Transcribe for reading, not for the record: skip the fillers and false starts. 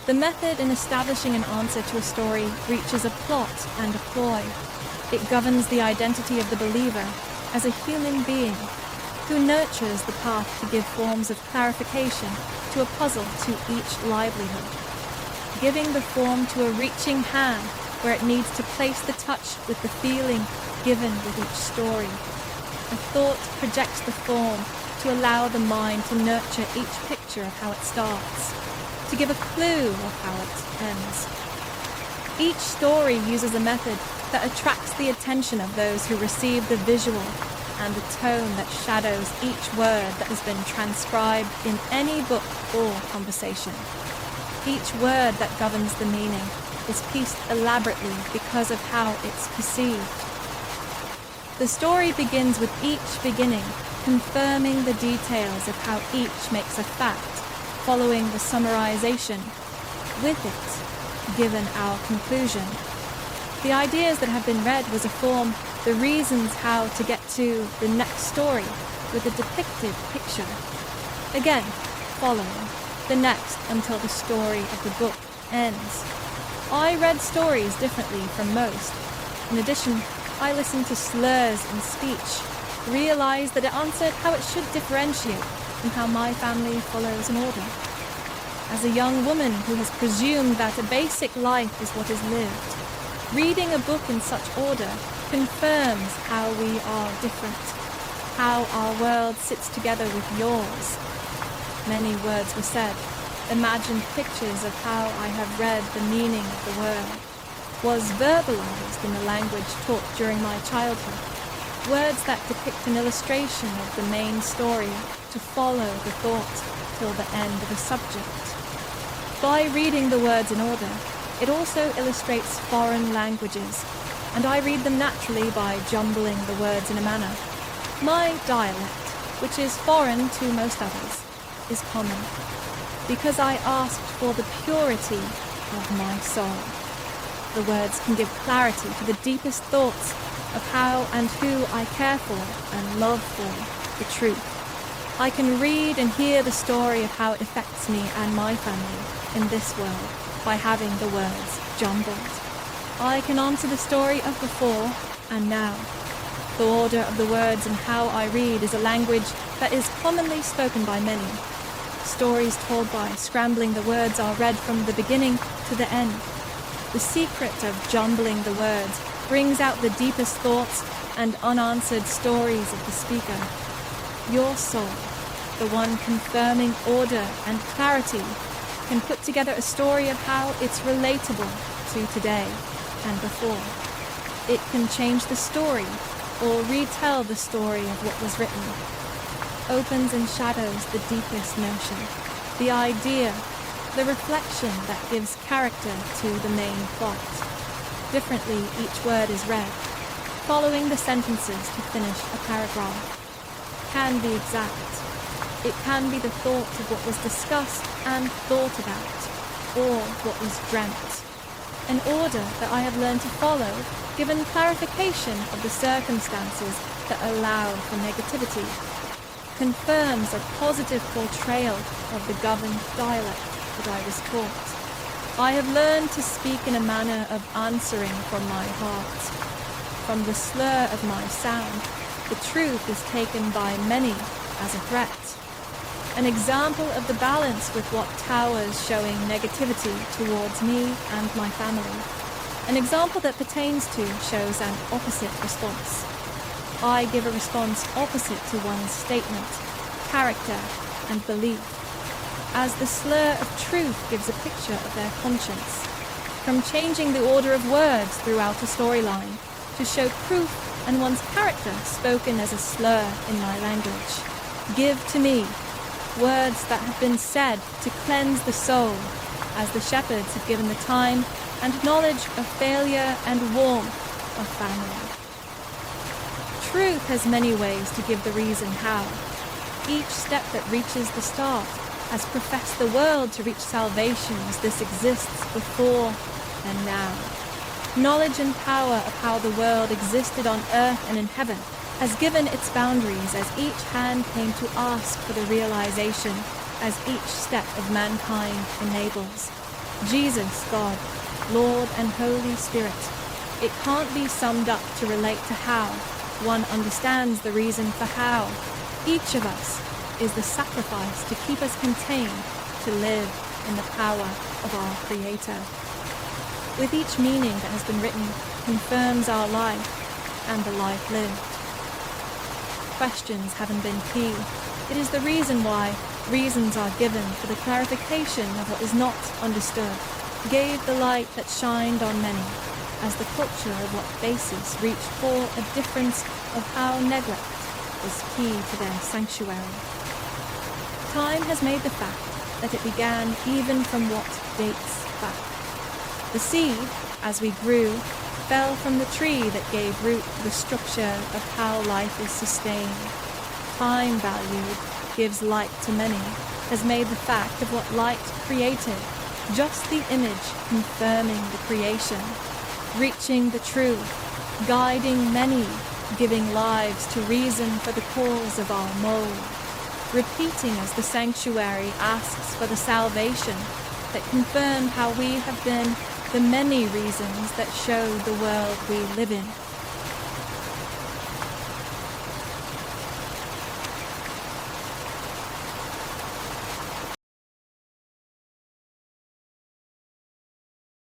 The method in establishing an answer to a story reaches a plot and a ploy. It governs the identity of the believer as a human being who nurtures the path to give forms of clarification to a puzzle to each livelihood, giving the form to a reaching hand where it needs to place the touch with the feeling given with each story. A thought projects the form to allow the mind to nurture each picture of how it starts, to give a clue of how it ends. Each story uses a method that attracts the attention of those who receive the visual and the tone that shadows each word that has been transcribed in any book or conversation. Each word that governs the meaning is pieced elaborately because of how it's perceived. The story begins with each beginning confirming the details of how each makes a fact, following the summarization, with it, given our conclusion. The ideas that have been read was a form, the reasons how to get to the next story with a depicted picture. Again, following the next until the story of the book ends. I read stories differently from most. In addition, I listened to slurs in speech, realized that it answered how it should differentiate from how my family follows an order. As a young woman who has presumed that a basic life is what is lived, reading a book in such order confirms how we are different, how our world sits together with yours. Many words were said, imagined pictures of how I have read the meaning of the word, was verbalized in the language taught during my childhood, words that depict an illustration of the main story to follow the thought till the end of a subject. By reading the words in order, it also illustrates foreign languages, and I read them naturally by jumbling the words in a manner. My dialect, which is foreign to most others, is common, because I asked for the purity of my soul. The words can give clarity to the deepest thoughts of how and who I care for and love for the truth. I can read and hear the story of how it affects me and my family in this world by having the words jumbled. I can answer the story of before and now. The order of the words and how I read is a language that is commonly spoken by many. Stories told by scrambling the words are read from the beginning to the end. The secret of jumbling the words brings out the deepest thoughts and unanswered stories of the speaker. Your soul, the one confirming order and clarity, can put together a story of how it's relatable to today and before. It can change the story or retell the story of what was written. Opens and shadows the deepest notion, the idea, the reflection that gives character to the main plot. Differently, each word is read, following the sentences to finish a paragraph. Can be exact. It can be the thought of what was discussed and thought about, or what was dreamt. An order that I have learned to follow, given clarification of the circumstances that allow for negativity, confirms a positive portrayal of the governed dialect that I was taught. I have learned to speak in a manner of answering from my heart. From the slur of my sound, the truth is taken by many as a threat. An example of the balance with what towers showing negativity towards me and my family. An example that pertains to shows an opposite response. I give a response opposite to one's statement, character, and belief, as the slur of truth gives a picture of their conscience. From changing the order of words throughout a storyline to show proof and one's character spoken as a slur in my language. Give to me words that have been said to cleanse the soul, as the shepherds have given the time and knowledge of failure and warmth of family. Truth has many ways to give the reason how. Each step that reaches the start has professed the world to reach salvation as this exists before and now. Knowledge and power of how the world existed on earth and in heaven has given its boundaries as each hand came to ask for the realization as each step of mankind enables. Jesus, God, Lord and Holy Spirit. It can't be summed up to relate to how one understands the reason for how each of us is the sacrifice to keep us contained, to live in the power of our Creator. With each meaning that has been written confirms our life and the life lived. Questions haven't been key. It is the reason why reasons are given for the clarification of what is not understood, gave the light that shined on many, as the culture of what basis reached for a difference of how neglect was key to their sanctuary. Time has made the fact that it began even from what dates back. The seed, as we grew, fell from the tree that gave root to the structure of how life is sustained. Time valued gives light to many, has made the fact of what light created, just the image confirming the creation, reaching the truth, guiding many, giving lives to reason for the cause of our mold, repeating as the sanctuary asks for the salvation that confirmed how we have been the many reasons that show the world we live in.